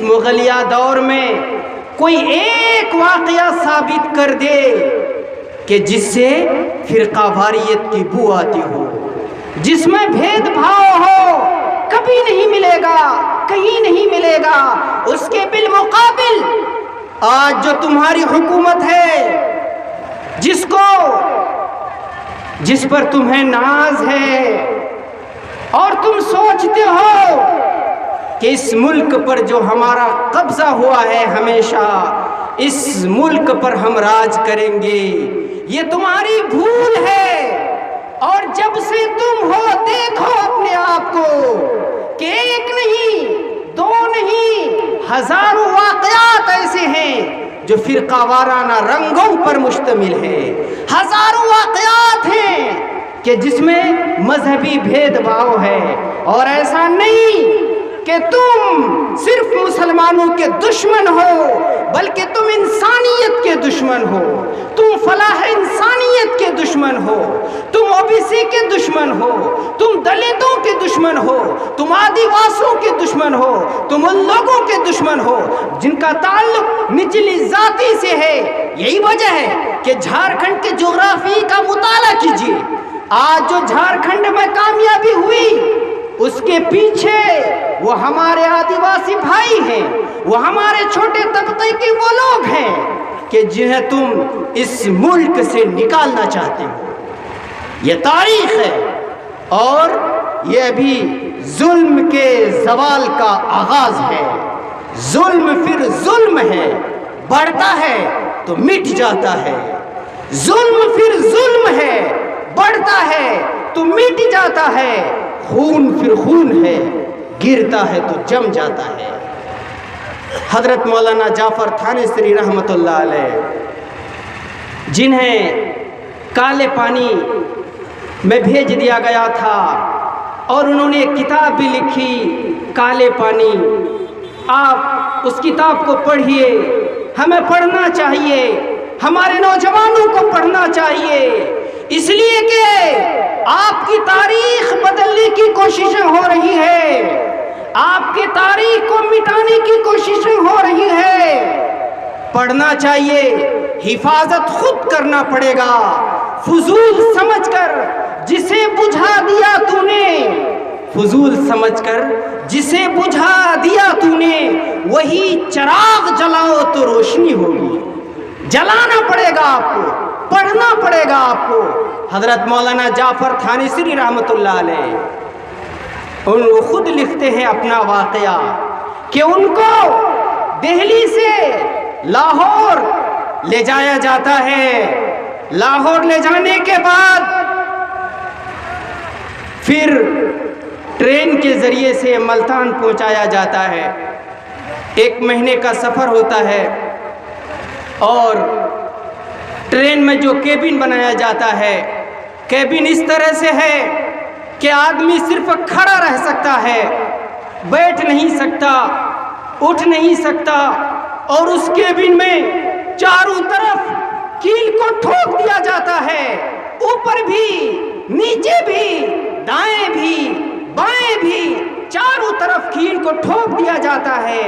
मुगलिया दौर में कोई एक वाकया साबित कर दे कि जिससे फिरकावारियत की बू आती हो, जिसमें भेदभाव हो, कभी नहीं मिलेगा, कहीं नहीं मिलेगा। उसके बिलमुकाबिल आज जो तुम्हारी हुकूमत है, जिस पर तुम्हें नाज है और तुम सोचते हो कि इस मुल्क पर जो हमारा कब्जा हुआ है हमेशा, इस मुल्क पर हम राज करेंगे, ये तुम्हारी भूल है। और जब से तुम हो, देखो अपने आप को कि एक नहीं, दो नहीं, हजारों वाकयात ऐसे हैं जो फिरकावाराना रंगों पर मुश्तमिल है। हजारों वाकयात हैं कि जिसमें मजहबी भेदभाव है। और ऐसा नहीं कि तुम सिर्फ मुसलमानों के दुश्मन हो, बल्कि तुम इंसानियत के दुश्मन हो, तुम फलाह इंसानियत के दुश्मन हो, तुम ओबीसी के दुश्मन हो, तुम दलितों के दुश्मन हो, तुम आदिवासियों के दुश्मन हो, तुम उन लोगों के दुश्मन हो जिनका ताल्लुक निचली जाति से है। यही वजह है कि झारखंड के ज्योग्राफी का मुताला कीजिए। आज जो झारखंड में कामयाबी हुई, उसके पीछे वो हमारे आदिवासी भाई हैं, वो हमारे छोटे तबके के वो लोग हैं कि जिन्हें तुम इस मुल्क से निकालना चाहते हो। ये तारीख है और ये अभी जुल्म के ज़वाल का आगाज है। जुल्म फिर जुल्म है, बढ़ता है तो मिट जाता है। जुल्म फिर जुल्म है, बढ़ता है तो मिट जाता है। खून फिर खून है, गिरता है तो जम जाता है। हजरत मौलाना जाफर थानेसरी रहमतुल्लाह अलैह, जिन्हें काले पानी में भेज दिया गया था और उन्होंने एक किताब भी लिखी, काले पानी। आप उस किताब को पढ़िए, हमें पढ़ना चाहिए, हमारे नौजवानों को पढ़ना चाहिए, इसलिए कि आपकी तारीख बदलने की कोशिशें हो रही है, आपकी तारीख को मिटाने की कोशिशें हो रही है। पढ़ना चाहिए, हिफाजत खुद करना पड़ेगा। फजूल समझकर जिसे बुझा दिया तूने, फजूल समझकर जिसे बुझा दिया तूने, वही चिराग जलाओ तो रोशनी होगी। जलाना पड़ेगा आपको, पढ़ना पड़ेगा आपको। हजरत मौलाना जाफर थानेसरी रहमतुल्लाह अलैह उन खुद लिखते हैं अपना वाकया कि उनको दिल्ली से लाहौर ले जाया जाता है। लाहौर ले जाने के बाद फिर ट्रेन के जरिए से मल्तान पहुंचाया जाता है। 1 महीने का सफ़र होता है और ट्रेन में जो केबिन बनाया जाता है, केबिन इस तरह से है कि आदमी सिर्फ खड़ा रह सकता है, बैठ नहीं सकता, उठ नहीं सकता। और उस केबिन में चारों तरफ कील को ठोक दिया जाता है, ऊपर भी, नीचे भी, दाएं भी, बाएं भी, चारों तरफ कील को ठोक दिया जाता है।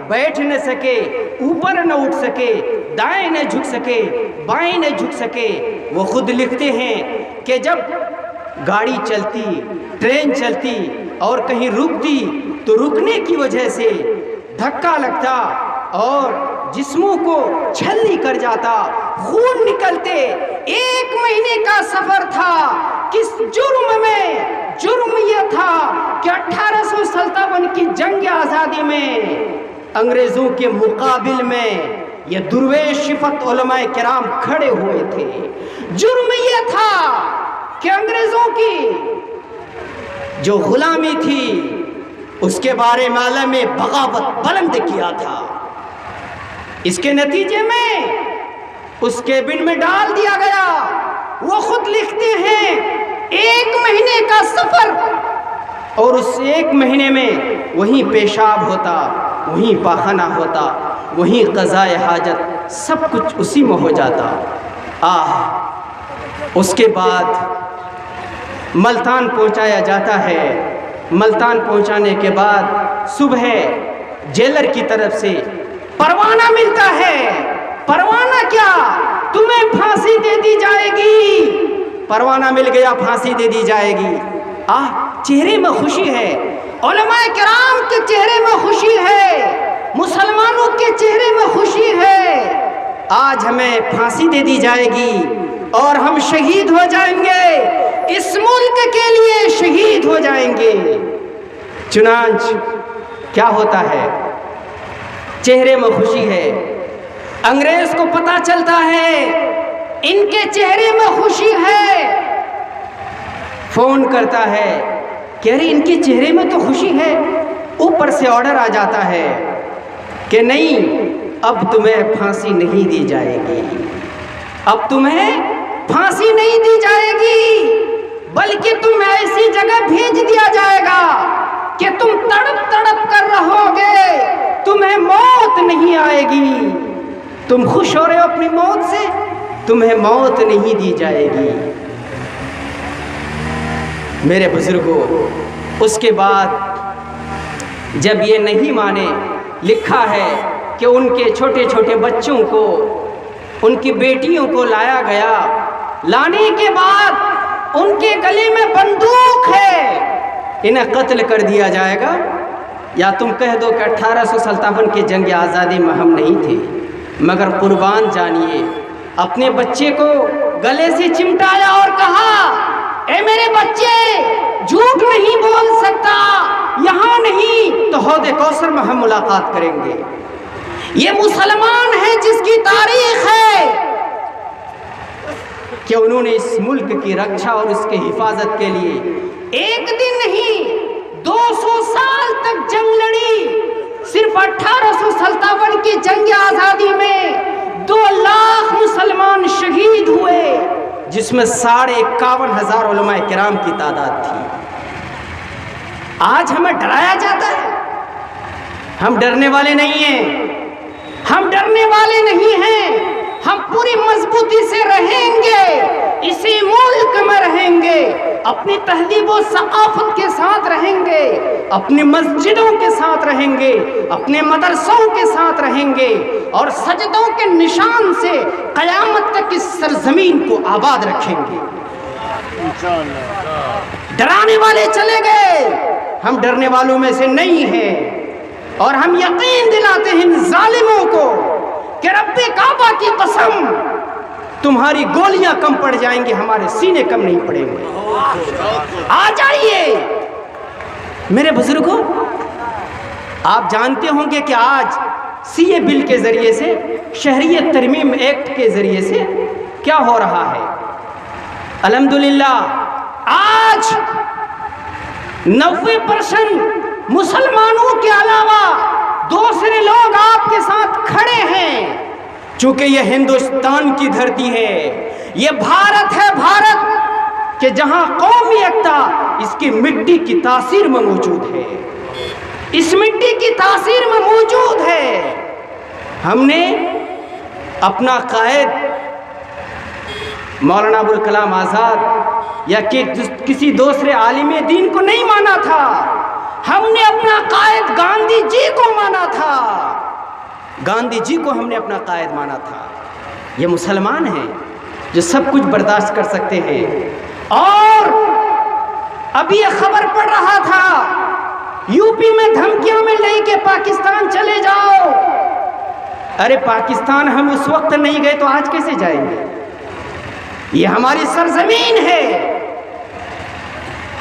बैठ न सके, ऊपर न उठ सके, दाएं न झुक सके, बाएं न झुक सके। वो खुद लिखते हैं कि जब गाड़ी चलती, ट्रेन चलती और कहीं रुकती तो रुकने की वजह से धक्का लगता और जिस्मों को छलनी कर जाता, खून निकलते। 1 महीने का सफर था। किस जुर्म में? जुर्म यह था कि 1857 की जंग आज़ादी में अंग्रेज़ों के मुकाबिल में ये दुर्वेश शिफत उलमाए किराम खड़े हुए थे। जुर्म यह था कि अंग्रेज़ों की जो गुलामी थी उसके बारे में आलम में बगावत बुलंद किया था। इसके नतीजे में उस केबिन में डाल दिया गया। वो खुद लिखते हैं 1 महीने का सफर और उस 1 महीने में वहीं पेशाब होता, वहीं पाखाना होता, वहीं क़ज़ाए हाजत, सब कुछ उसी में हो जाता। उसके बाद मल्तान पहुंचाया जाता है। मल्तान पहुंचाने के बाद सुबह जेलर की तरफ से परवाना मिलता है। परवाना क्या, तुम्हें फांसी दे दी जाएगी। परवाना मिल गया, फांसी दे दी जाएगी। चेहरे में खुशी है, उलमाए किराम के चेहरे में खुशी है, मुसलमानों के चेहरे में खुशी है। आज हमें फांसी दे दी जाएगी और हम शहीद हो जाएंगे, इस मुल्क के लिए शहीद हो जाएंगे। चुनांच क्या होता है, चेहरे में खुशी है। अंग्रेज को पता चलता है इनके चेहरे में खुशी है, फोन करता है कि अरे इनके चेहरे में तो खुशी है। ऊपर से ऑर्डर आ जाता है कि नहीं, अब तुम्हें फांसी नहीं दी जाएगी, अब तुम्हें फांसी नहीं दी जाएगी, बल्कि तुम ऐसी जगह भेज दिया जाएगा कि तुम तड़प तड़प कर रहोगे, तुम्हें मौत नहीं आएगी। तुम खुश हो रहे हो अपनी मौत से, तुम्हें मौत नहीं दी जाएगी। मेरे बुजुर्गों, उसके बाद जब ये नहीं माने, लिखा है कि उनके छोटे छोटे बच्चों को, उनकी बेटियों को लाया गया। लाने के बाद उनके गले में बंदूक है, इन्हें कत्ल कर दिया जाएगा। या तुम कह दो कि 1857 के जंग आज़ादी में हम नहीं थे, मगर कुर्बान जानिए, अपने बच्चे को गले से चिमटाया और कहा, ए मेरे बच्चे, झूठ नहीं बोल सकता, यहाँ नहीं तो हौदे कौसर में हम मुलाकात करेंगे। ये मुसलमान है जिसकी तारीख है कि उन्होंने इस मुल्क की रक्षा और इसके हिफाजत के लिए एक दिन नहीं 200 साल तक जंग लड़ी। सिर्फ 1857 की जंग आज़ादी में 2 लाख मुसलमान शहीद हुए, जिसमें 51,500 उलमाए किराम की तादाद थी। आज हमें डराया जाता है, हम डरने वाले नहीं हैं, हम डरने वाले नहीं हैं। हम पूरी मजबूती से रहेंगे, इसी मुल्क में रहेंगे, अपनी तहजीब और सकाफत के साथ रहेंगे, अपनी मस्जिदों के साथ रहेंगे, अपने मदरसों के साथ रहेंगे और सजदों के निशान से क़यामत तक इस सरजमीन को आबाद रखेंगे। डराने वाले चले गए, हम डरने वालों में से नहीं हैं। और हम यकीन दिलाते हैं इन जालिमों को कि रब्बे काबा की कसम, तुम्हारी गोलियां कम पड़ जाएंगी, हमारे सीने कम नहीं पड़ेंगे। आ जाइए मेरे बुजुर्गों, आप जानते होंगे कि आज सीए बिल के जरिए से, शहरियत तरमीम एक्ट के जरिए से क्या हो रहा है। अल्हम्दुलिल्लाह आज 90% मुसलमानों के अलावा दूसरे लोग आपके साथ खड़े हैं। चूंकि यह हिंदुस्तान की धरती है, यह भारत है, भारत के जहां कौमी एकता इसकी मिट्टी की तासीर में मौजूद है, इस मिट्टी की तासीर में मौजूद है। हमने अपना कायद मौलाना अबुल कलाम आज़ाद या कि किसी दूसरे आलिम दीन को नहीं माना था, हमने अपना कायद गांधी जी को माना था, गांधी जी को हमने अपना कायद माना था। ये मुसलमान हैं जो सब कुछ बर्दाश्त कर सकते हैं। और अभी ये खबर पड़ रहा था यूपी में धमकियां मिल रही कि पाकिस्तान चले जाओ। अरे पाकिस्तान हम उस वक्त नहीं गए तो आज कैसे जाएंगे? ये हमारी सरजमीन है,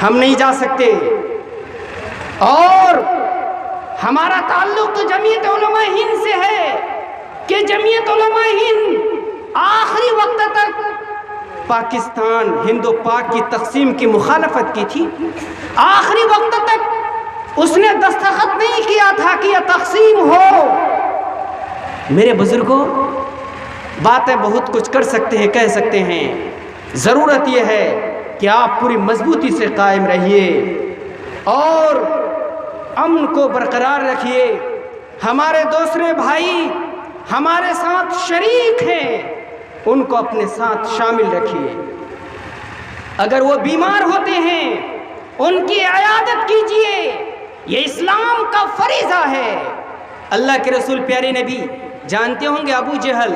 हम नहीं जा सकते। और हमारा ताल्लुक तो जमीयत उलमा हिंद से है कि जमीयत उलमा हिंद आखिरी वक्त तक पाकिस्तान हिंदो पाक की तकसीम की मुखालफत की थी। आखिरी वक्त तक उसने दस्तखत नहीं किया था कि यह तकसीम हो। मेरे बुजुर्गों, बातें बहुत कुछ कर सकते हैं, कह सकते हैं, ज़रूरत यह है कि आप पूरी मजबूती से कायम रहिए और अमन को बरकरार रखिए। हमारे दूसरे भाई हमारे साथ शरीक हैं, उनको अपने साथ शामिल रखिए। अगर वो बीमार होते हैं उनकी इयादत कीजिए, ये इस्लाम का फरीज़ा है। अल्लाह के रसूल प्यारे नबी जानते होंगे, अबू जहल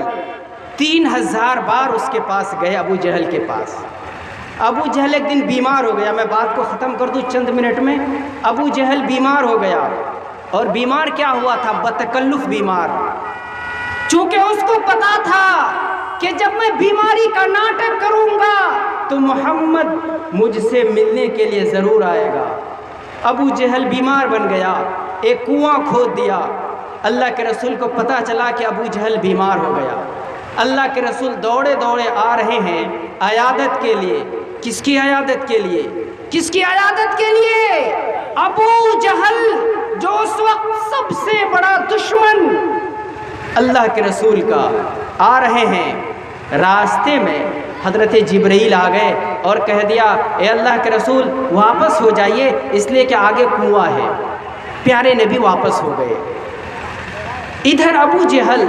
3000 बार उसके पास गए, अबू जहल के पास। अबू जहल एक दिन बीमार हो गया। मैं बात को ख़त्म कर दूँ चंद मिनट में। अबू जहल बीमार हो गया, और बीमार क्या हुआ था? बतकल्लुफ़ बीमार। चूँकि उसको पता था कि जब मैं बीमारी का नाटक करूँगा तो मोहम्मद मुझसे मिलने के लिए ज़रूर आएगा। अबू जहल बीमार बन गया, एक कुआं खोद दिया। अल्लाह के रसूल को पता चला कि अबू जहल बीमार हो गया। अल्लाह के रसूल दौड़े दौड़े आ रहे हैं अयादत के लिए। किसकी अयादत के लिए? किसकी अयादत के लिए? अबू जहल, जो उस वक्त सबसे बड़ा दुश्मन अल्लाह के रसूल का, आ रहे हैं। रास्ते में हज़रत जिब्रील आ गए और कह दिया, ए अल्लाह के रसूल वापस हो जाइए, इसलिए कि आगे कुआं है। प्यारे नबी वापस हो गए। इधर अबू जहल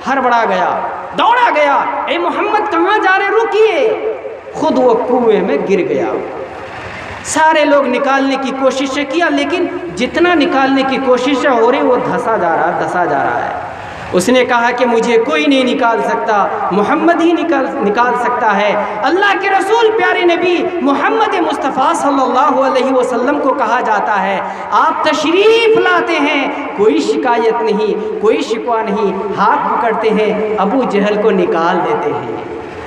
हड़बड़ा गया, दौड़ा गया, ए मोहम्मद कहाँ जा रहे, रुकिए। खुद वो कुएं में गिर गया। सारे लोग निकालने की कोशिश किया, लेकिन जितना निकालने की कोशिश हो रही वो धंसा जा रहा है। उसने कहा कि मुझे कोई नहीं निकाल सकता, मोहम्मद ही निकाल सकता है। अल्लाह के रसूल प्यारे नबी मोहम्मद मुस्तफ़ा सल्लल्लाहु अलैहि वसल्लम को कहा जाता है, आप तशरीफ़ लाते हैं, कोई शिकायत नहीं, कोई शिकवा नहीं, हाथ पकड़ते हैं, अबू जहल को निकाल देते हैं।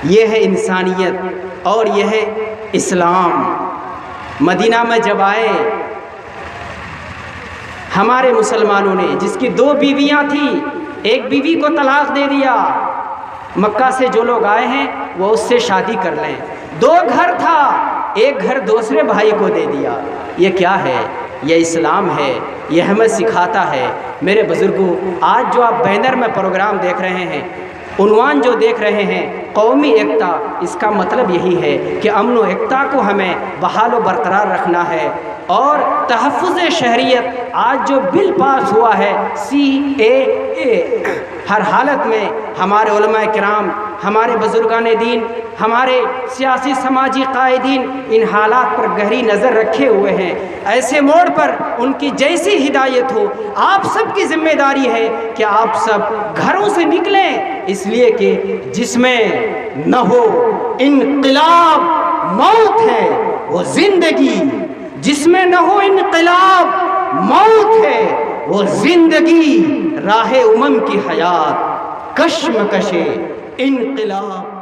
यह है इंसानियत और यह है इस्लाम। मदीना में जब आए हमारे मुसलमानों ने, जिसकी 2 बीवियाँ थी, एक बीवी को तलाक दे दिया। मक्का से जो लोग आए हैं वो उससे शादी कर लें। 2 घर था, एक घर दूसरे भाई को दे दिया। ये क्या है? ये इस्लाम है, ये हमें सिखाता है। मेरे बुज़ुर्गों, आज जो आप बैनर में प्रोग्राम देख रहे हैं, उन्वान जो देख रहे हैं, कौमी एकता, इसका मतलब यही है कि अमन व एकता को हमें बहाल व बरकरार रखना है। और तहफ़्फ़ुज़ शहरियत, आज जो बिल पास हुआ है CAA, हर हालत में हमारे उलमाए किराम, हमारे बुज़ुर्गान दीन, हमारे सियासी समाजी कायदीन इन हालात पर गहरी नज़र रखे हुए हैं। ऐसे मोड़ पर उनकी जैसी हिदायत हो, आप सब की ज़िम्मेदारी है कि आप सब घरों से निकलें, इसलिए कि जिसमें न हो इनक़िलाब मौत है वो ज़िंदगी, जिसमें न हो इनक़िलाब मौत है वो ज़िंदगी, राह उमम की हयात कश्मकशे इनक़िलाब।